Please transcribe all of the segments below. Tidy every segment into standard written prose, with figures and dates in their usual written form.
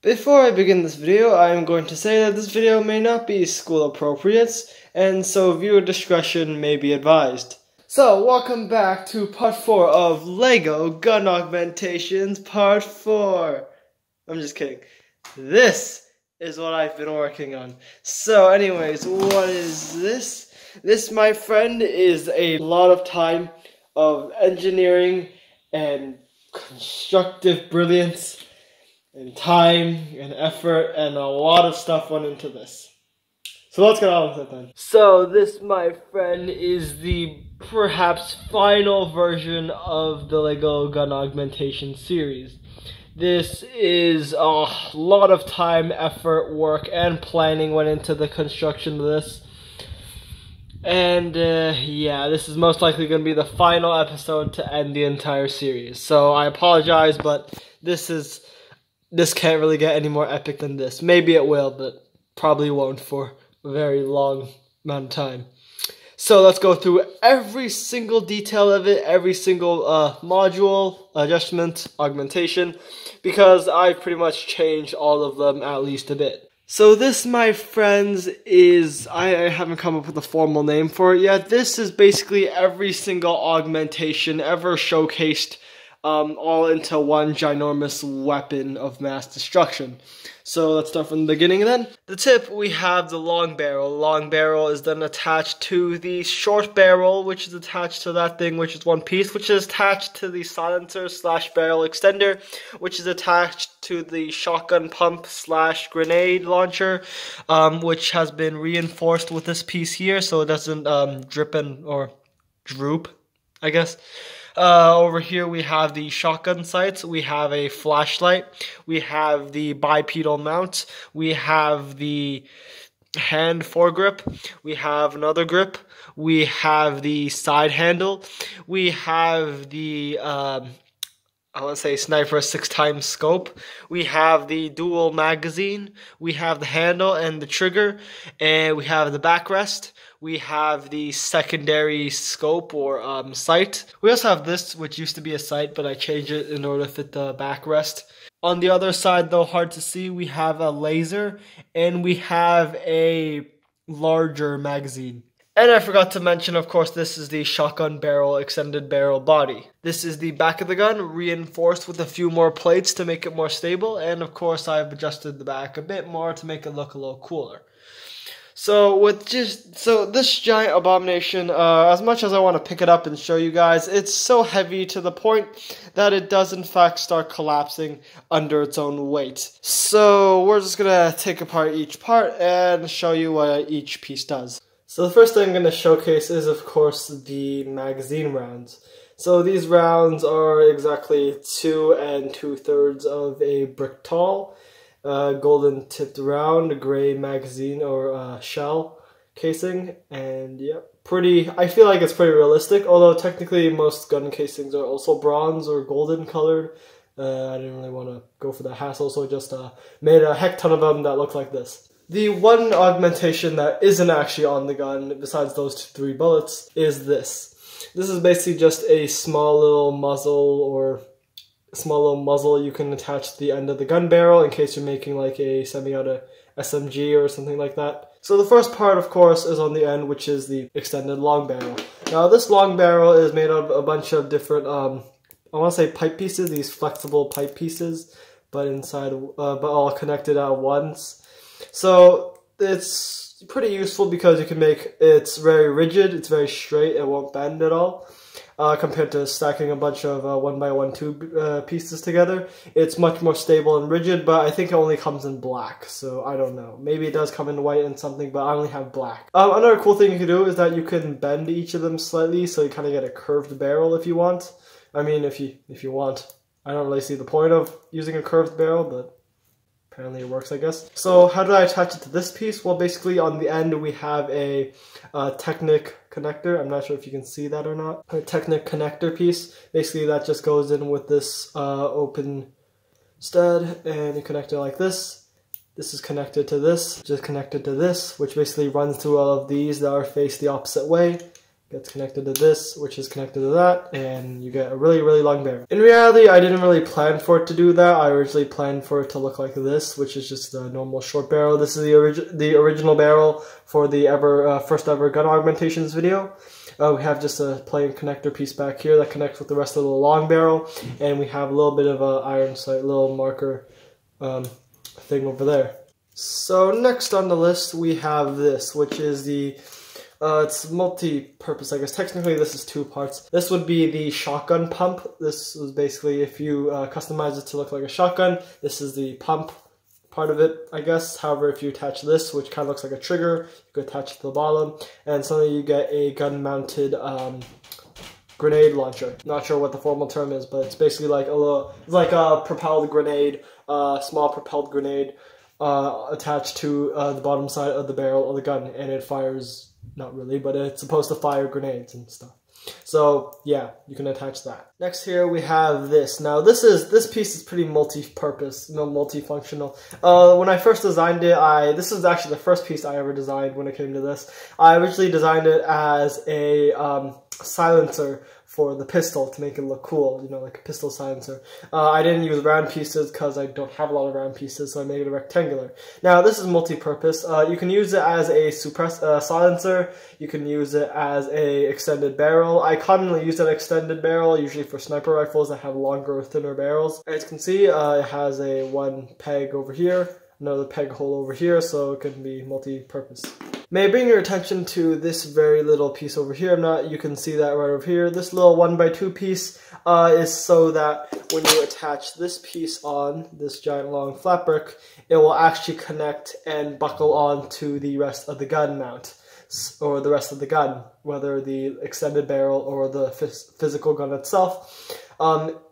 Before I begin this video, I am going to say that this video may not be school appropriate, and so viewer discretion may be advised. So, welcome back to part 4 of LEGO Gun Augmentations Part 4. I'm just kidding. This is what I've been working on. So anyways, what is this? This, my friend, is a lot of time of engineering and constructive brilliance and time and effort, and a lot of stuff went into this. So let's get on with it then. So this, my friend, is the perhaps final version of the LEGO Gun Augmentation series. This is a lot of time, effort, work, and planning went into the construction of this. And yeah, this is most likely going to be the final episode to end the entire series. So I apologize, but this can't really get any more epic than this. Maybe it will, but probably won't for a very long amount of time. So let's go through every single detail of it, every single module, adjustment, augmentation, because I've pretty much changed all of them at least a bit. So this, my friends, is, I haven't come up with a formal name for it yet. This is basically every single augmentation ever showcased all into one ginormous weapon of mass destruction. So let's start from the beginning then. The tip, we have the long barrel. The long barrel is then attached to the short barrel, which is attached to that thing, which is one piece, which is attached to the silencer / barrel extender, which is attached to the shotgun pump / grenade launcher, which has been reinforced with this piece here so it doesn't drip or droop, I guess. Over here we have the shotgun sights, we have a flashlight, we have the bipedal mount, we have the hand foregrip, we have another grip, we have the side handle, we have the I want to say sniper 6x scope, we have the dual magazine, we have the handle and the trigger, and we have the backrest. We have the secondary scope or sight. We also have this, which used to be a sight, but I changed it in order to fit the backrest. On the other side, though hard to see, we have a laser, and we have a larger magazine. And I forgot to mention, of course, this is the shotgun barrel extended barrel body. This is the back of the gun, reinforced with a few more plates to make it more stable, and of course I've adjusted the back a bit more to make it look a little cooler. So this giant abomination, as much as I want to pick it up and show you guys, it's so heavy to the point that it does in fact start collapsing under its own weight. So we're just gonna take apart each part and show you what each piece does. So the first thing I'm gonna showcase is, of course, the magazine rounds. So these rounds are exactly 2 2/3 of a brick tall. Golden tipped round, gray magazine or shell casing, and yeah, I feel like it's pretty realistic, although technically most gun casings are also bronze or golden colored. I didn't really want to go for the hassle, so I just made a heck ton of them that look like this. The one augmentation that isn't actually on the gun, besides those 3 bullets, is this. This is basically just a small little muzzle you can attach to the end of the gun barrel in case you're making like a semi-auto SMG or something like that. So the first part, of course, is on the end, which is the extended long barrel. Now this long barrel is made of a bunch of different, I want to say pipe pieces, these flexible pipe pieces, but all connected at once. So it's pretty useful because you can it's very rigid, it's very straight, it won't bend at all. Compared to stacking a bunch of 1x1 tube pieces together. It's much more stable and rigid, but I think it only comes in black, so I don't know. Maybe it does come in white and something, but I only have black. Another cool thing you can do is that you can bend each of them slightly, so you kind of get a curved barrel if you want. I mean, if you want. I don't really see the point of using a curved barrel, but apparently it works, I guess. So how do I attach it to this piece? Well, basically on the end we have a Technic connector. I'm not sure if you can see that or not. A Technic connector piece. Basically that just goes in with this open stud, and you connect it like this. This is connected to this, just connected to this, which basically runs through all of these that are faced the opposite way. gets connected to this, which is connected to that, and you get a really, really long barrel. In reality, I didn't really plan for it to do that. I originally planned for it to look like this, which is just a normal short barrel. This is the original barrel for the first ever gun augmentations video. We have just a plain connector piece back here that connects with the rest of the long barrel, and we have a little bit of a iron sight, little marker thing over there. So next on the list we have this, which is the it's multi-purpose, I guess. Technically this is two parts. This would be the shotgun pump. This is basically, if you customize it to look like a shotgun, this is the pump part of it, I guess. However, if you attach this, which kind of looks like a trigger, you could attach it to the bottom, and suddenly you get a gun-mounted grenade launcher. Not sure what the formal term is, but it's basically like it's like a propelled grenade, small propelled grenade attached to the bottom side of the barrel of the gun, and it fires. Not really, but it's supposed to fire grenades and stuff. So yeah, you can attach that. Next here we have this. Now this piece is pretty multi-purpose, multifunctional. When I first designed it, this is actually the first piece I ever designed when it came to this. I originally designed it as a silencer for the pistol to make it look cool, you know, like a pistol silencer. I didn't use round pieces because I don't have a lot of round pieces, so I made it rectangular. Now this is multi-purpose. You can use it as a silencer. You can use it as a extended barrel. I commonly use an extended barrel, usually for sniper rifles that have longer or thinner barrels. As you can see, it has one peg over here, another peg hole over here, so it can be multi-purpose. May I bring your attention to this very little piece over here? You can see that right over here. This little 1x2 piece is so that when you attach this piece on this giant long flat brick, it will actually connect and buckle on to the rest of the gun mount, or the rest of the gun, whether the extended barrel or the physical gun itself.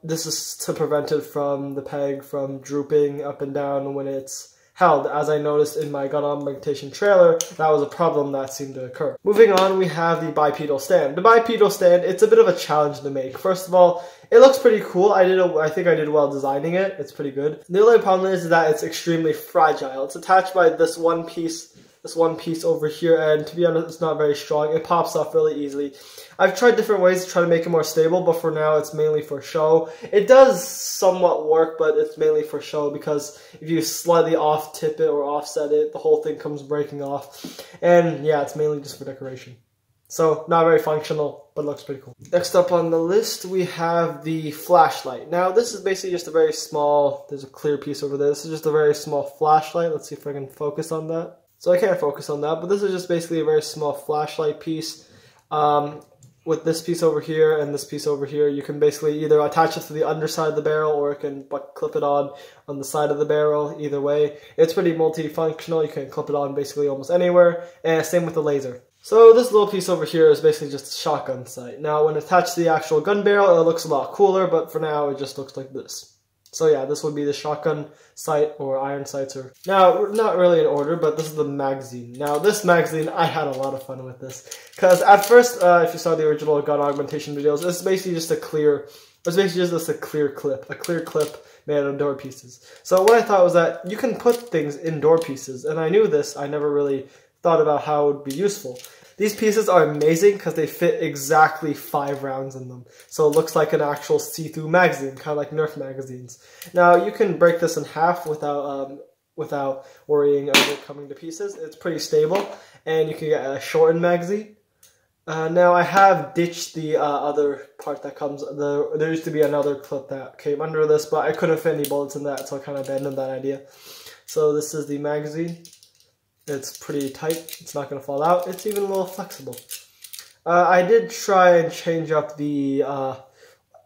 This is to prevent it from the peg from drooping up and down when it's held. As I noticed in my gun augmentation trailer, that was a problem that seemed to occur. Moving on, we have the bipedal stand. The bipedal stand, it's a bit of a challenge to make. First of all, it looks pretty cool. I think I did well designing it. It's pretty good. The only problem is that it's extremely fragile. It's attached by this one piece over here, and to be honest, it's not very strong. It pops off really easily. I've tried different ways to try to make it more stable, but for now it's mainly for show. It does somewhat work, but it's mainly for show because if you slightly off-tip it or offset it, the whole thing comes breaking off. And yeah, it's mainly just for decoration. So, not very functional, but looks pretty cool. Next up on the list, we have the flashlight. Now, this is basically just a very small, there's a clear piece over there. This is just a very small flashlight. Let's see if I can focus on that. So I can't focus on that, but this is just basically a very small flashlight piece. With this piece over here and this piece over here, you can basically either attach it to the underside of the barrel or you can clip it on the side of the barrel. Either way, it's pretty multifunctional. You can clip it on basically almost anywhere, and same with the laser. So this little piece over here is basically just a shotgun sight. Now when attached to the actual gun barrel, it looks a lot cooler, but for now it just looks like this. So yeah, this would be the shotgun sight or iron sights. Now, not really in order, but this is the magazine. Now, this magazine, I had a lot of fun with this. Because at first, if you saw the original gun augmentation videos, it's basically just a clear clip made out of door pieces. So what I thought was that you can put things in door pieces, and I knew this, I never really thought about how it would be useful. These pieces are amazing because they fit exactly 5 rounds in them. So it looks like an actual see-through magazine, kind of like Nerf magazines. Now you can break this in half without worrying of it coming to pieces. It's pretty stable, and you can get a shortened magazine. Now I have ditched the other part that comes, there used to be another clip that came under this, but I couldn't fit any bullets in that, so I kind of abandoned that idea. So this is the magazine. It's pretty tight, it's not going to fall out, it's even a little flexible. I did try and change up the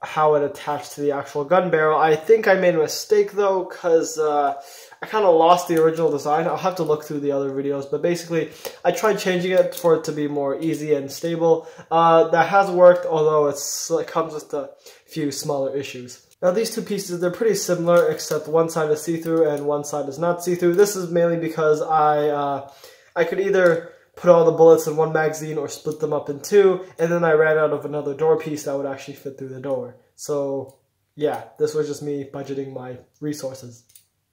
how it attached to the actual gun barrel. I think I made a mistake though, because I kind of lost the original design. I'll have to look through the other videos, but basically I tried changing it for it to be more easy and stable. That has worked, although it comes with a few smaller issues. Now these two pieces, they're pretty similar, except one side is see-through and one side is not see-through. This is mainly because I could either put all the bullets in one magazine or split them up in 2, and then I ran out of another door piece that would actually fit through the door. So yeah, this was just me budgeting my resources,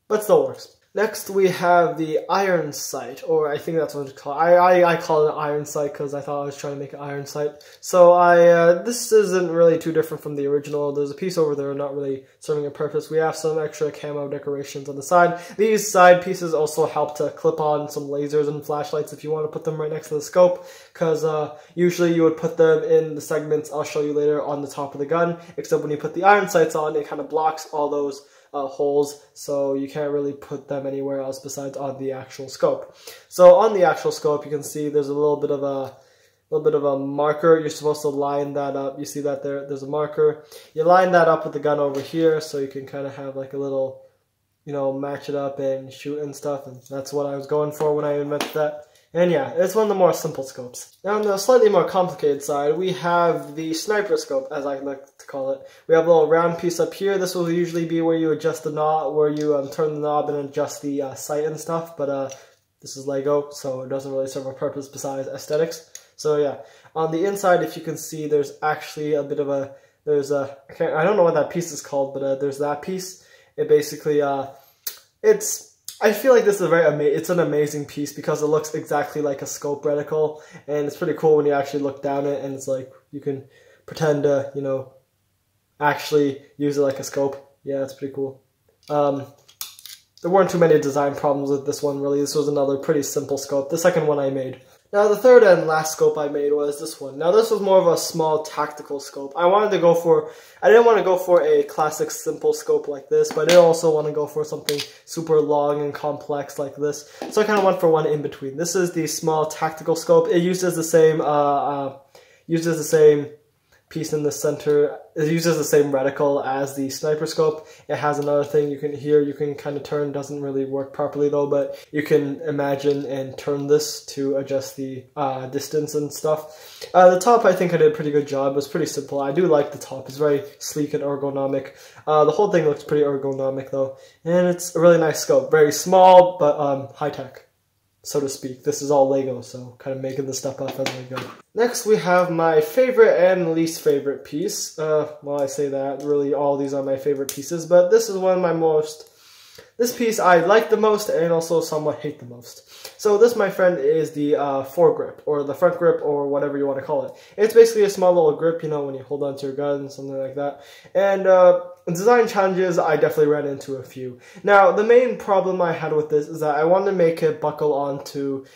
but still works. Next, we have the iron sight, or I think that's what it's called. I call it an iron sight because I thought I was trying to make an iron sight. So this isn't really too different from the original. There's a piece over there not really serving a purpose. We have some extra camo decorations on the side. These side pieces also help to clip on some lasers and flashlights if you want to put them right next to the scope, because usually you would put them in the segments I'll show you later on the top of the gun, except when you put the iron sights on, it kind of blocks all those holes, so you can't really put them anywhere else besides on the actual scope. So on the actual scope, you can see there's a little bit of a marker. You're supposed to line that up. You see that there's a marker. You line that up with the gun over here, so you can kind of have like a little, match it up and shoot and stuff. And that's what I was going for when I invented that. And yeah, it's one of the more simple scopes. Now on the slightly more complicated side, we have the sniper scope, as I like to call it. We have a little round piece up here. This will usually be where you adjust the knob, where you turn the knob and adjust the sight and stuff, but this is Lego, so it doesn't really serve a purpose besides aesthetics. So yeah, on the inside, if you can see, there's actually a bit of a, I don't know what that piece is called, but there's that piece. It basically, I feel like this is it's an amazing piece because it looks exactly like a scope reticle, and it's pretty cool when you actually look down it, and it's like you can pretend to, actually use it like a scope. Yeah, it's pretty cool. There weren't too many design problems with this one, really. This was another pretty simple scope, the second one I made. Now, the third and last scope I made was this one. Now, this was more of a small tactical scope. I didn't want to go for a classic simple scope like this, but I did also want to go for something super long and complex like this. So I kind of went for one in between. This is the small tactical scope. It uses the same piece in the center. It uses the same reticle as the sniper scope. It has another thing you can kind of turn. Doesn't really work properly though, but you can imagine and turn this to adjust the distance and stuff. The top, I think I did a pretty good job. It was pretty simple. I do like the top. It's very sleek and ergonomic. The whole thing looks pretty ergonomic though, and it's a really nice scope. Very small, but high tech, so to speak. This is all Lego, so kind of making the stuff up as I go. Next, we have my favorite and least favorite piece. Well, I say that, really all these are my favorite pieces, but this is one of this piece I like the most and also somewhat hate the most. So this, my friend, is the foregrip, or the front grip, or whatever you want to call it. It's basically a small little grip, when you hold onto your gun, something like that. And design challenges, I definitely ran into a few. Now, the main problem I had with this is that I wanted to make it buckle onto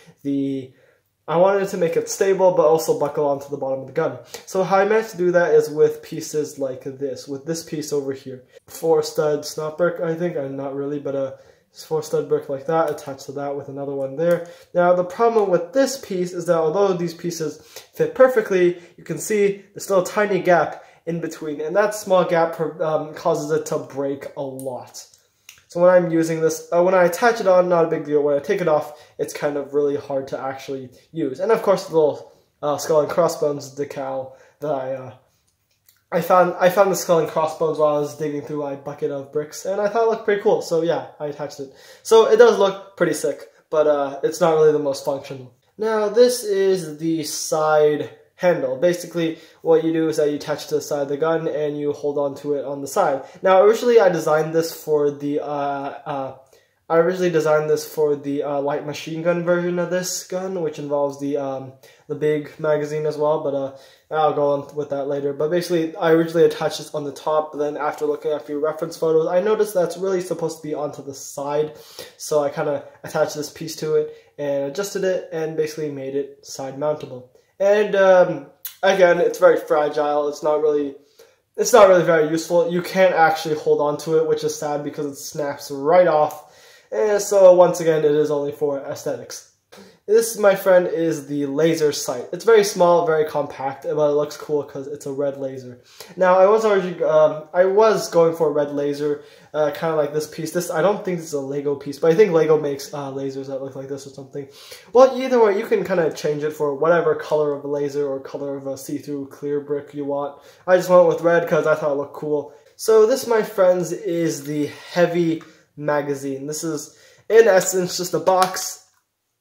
I wanted to make it stable, but also buckle onto the bottom of the gun. So how I managed to do that is with pieces like this, with this piece over here. 4-stud snap brick, I think, not really, but 4-stud brick like that, attached to that with another one there. Now, the problem with this piece is that although these pieces fit perfectly, you can see there's still a tiny gap in between, and that small gap causes it to break a lot. So when I'm using this, when I attach it on, not a big deal. When I take it off, it's kind of really hard to actually use. And of course, the little skull and crossbones decal that I found the skull and crossbones while I was digging through my bucket of bricks, and I thought it looked pretty cool. So yeah, I attached it. So it does look pretty sick, but it's not really the most functional. Now this is the side handle. Basically, what you do is that you attach to the side of the gun and you hold on to it on the side. Now, originally I designed this for the light machine gun version of this gun, which involves the big magazine as well. But I'll go on with that later. But basically, I originally attached this on the top. But then after looking at a few reference photos, I noticed that's really supposed to be onto the side. So I kind of attached this piece to it and adjusted it and basically made it side mountable. And again, it's very fragile. It's not really very useful. You can't actually hold on to it, which is sad because it snaps right off. And so once again, it is only for aesthetics. This, my friend, is the laser sight. It's very small, very compact, but it looks cool because it's a red laser. Now, I was going for a red laser, kind of like this piece. I don't think this is a Lego piece, but I think Lego makes lasers that look like this or something. Well, either way, you can kind of change it for whatever color of a laser or color of a see-through clear brick you want. I just went with red because I thought it looked cool. So this, my friends, is the heavy magazine. This is, in essence, just a box.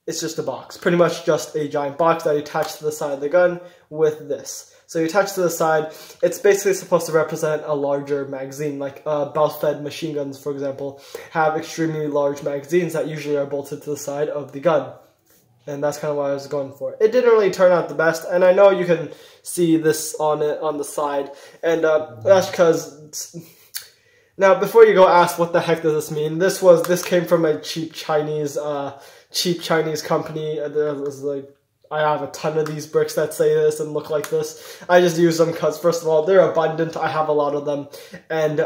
It's just a box, pretty much just a giant box that you attach to the side of the gun with this. So you attach to the side. It's basically supposed to represent a larger magazine, like belt-fed machine guns, for example, have extremely large magazines that usually are bolted to the side of the gun. And that's kind of what I was going for. It didn't really turn out the best, and I know you can see this on the side, and that's because... Now, before you go ask what the heck does this mean, this came from a cheap Chinese company. I have a ton of these bricks that say this and look like this. I just use them because, first of all, they're abundant. I have a lot of them, and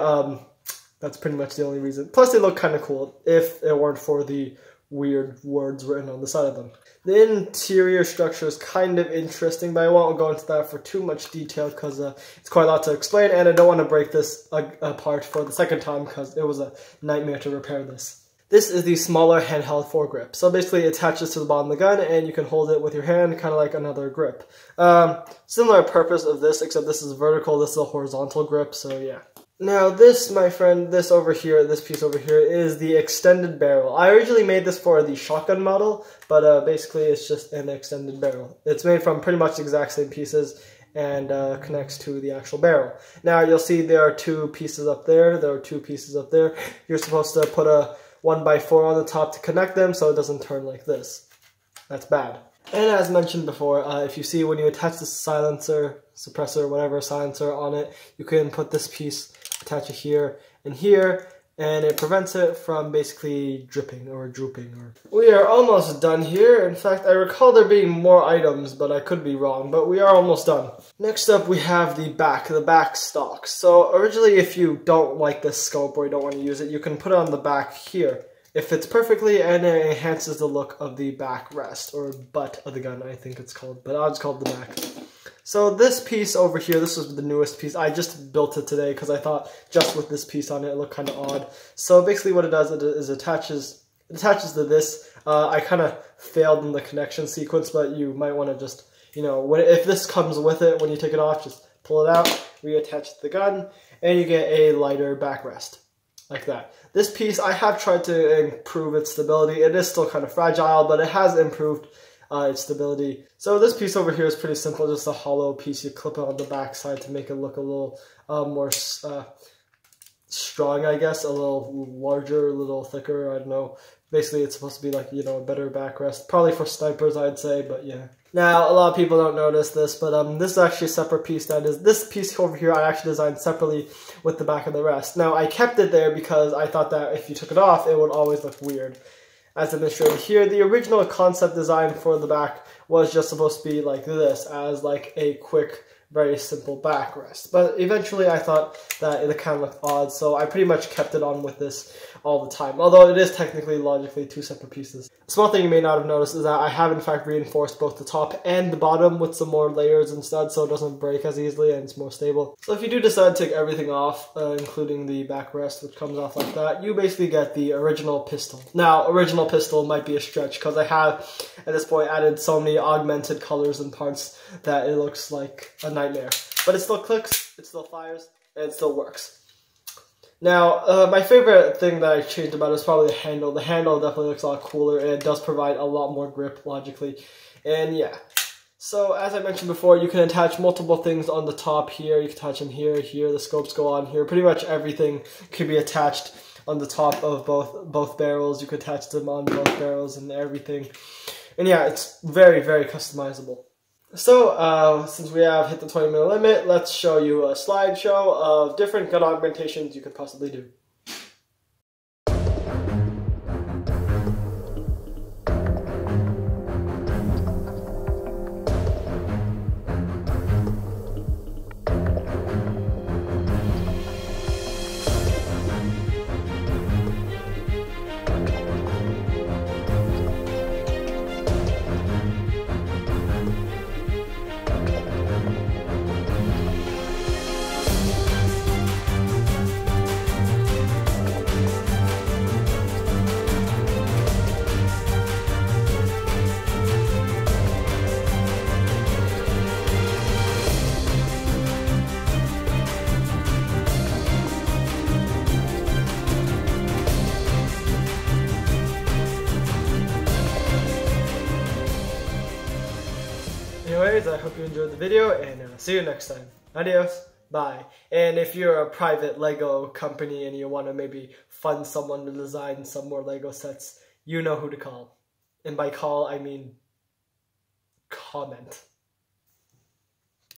that's pretty much the only reason. Plus, they look kind of cool if it weren't for the weird words written on the side of them. The interior structure is kind of interesting, but I won't go into that for too much detail because it's quite a lot to explain, and I don't want to break this apart for the second time because it was a nightmare to repair this. This is the smaller handheld foregrip. So basically it attaches to the bottom of the gun and you can hold it with your hand, kind of like another grip. Similar purpose of this, except this is vertical, this is a horizontal grip, so yeah. Now this, my friend, this over here, this piece over here, is the extended barrel. I originally made this for the shotgun model, but basically it's just an extended barrel. It's made from pretty much the exact same pieces and connects to the actual barrel. Now you'll see there are two pieces up there, You're supposed to put a 1x4 on the top to connect them so it doesn't turn like this. That's bad. And as mentioned before, if you see when you attach the silencer, suppressor, whatever silencer on it, you can put this piece, attach it here and here, and it prevents it from basically dripping or drooping. We are almost done here. In fact, I recall there being more items, but I could be wrong, but we are almost done. Next up, we have the back stock. So originally, if you don't like this scope or you don't want to use it, you can put it on the back here. It fits perfectly and it enhances the look of the back rest, or butt of the gun, I think it's called, but I'll just call it the back. So this piece over here, this was the newest piece. I just built it today because I thought just with this piece on it, it looked kind of odd. So basically what it does is it attaches to this. I kind of failed in the connection sequence, but you might want to just, you know, if this comes with it, when you take it off, just pull it out, reattach to the gun, and you get a lighter backrest. Like that. This piece, I have tried to improve its stability. It is still kind of fragile, but it has improved its stability. So this piece over here is pretty simple, just a hollow piece. You clip it on the back side to make it look a little more strong, I guess, a little larger, a little thicker, I don't know. Basically, it's supposed to be like, you know, a better backrest. Probably for snipers, I'd say, but yeah. Now, a lot of people don't notice this, but this is actually a separate piece. This piece over here I actually designed separately with the back of the rest. Now, I kept it there because I thought that if you took it off, it would always look weird. As demonstrated here, the original concept design for the back was just supposed to be like this, as like a quick, very simple backrest. But eventually I thought that it kind of looked odd, so I pretty much kept it on with this all the time. Although it is technically, logically, two separate pieces. A small thing you may not have noticed is that I have in fact reinforced both the top and the bottom with some more layers instead, so it doesn't break as easily and it's more stable. So if you do decide to take everything off, including the backrest, which comes off like that, you basically get the original pistol. Now, original pistol might be a stretch because I have, at this point, added so many augmented colors and parts that it looks like a nightmare. But it still clicks, it still fires, and it still works. Now, my favorite thing that I changed about it is probably the handle. The handle definitely looks a lot cooler, and it does provide a lot more grip, logically. And yeah. So, as I mentioned before, you can attach multiple things on the top here. You can attach them here, here. The scopes go on here. Pretty much everything can be attached on the top of both barrels. You can attach them on both barrels and everything. And yeah, it's very, very customizable. So, since we have hit the 20-minute limit, let's show you a slideshow of different gun augmentations you could possibly do. enjoyed the video, and see you next time. Adios. Bye. And if you're a private Lego company and you want to maybe fund someone to design some more Lego sets, you know who to call. And by call, I mean comment.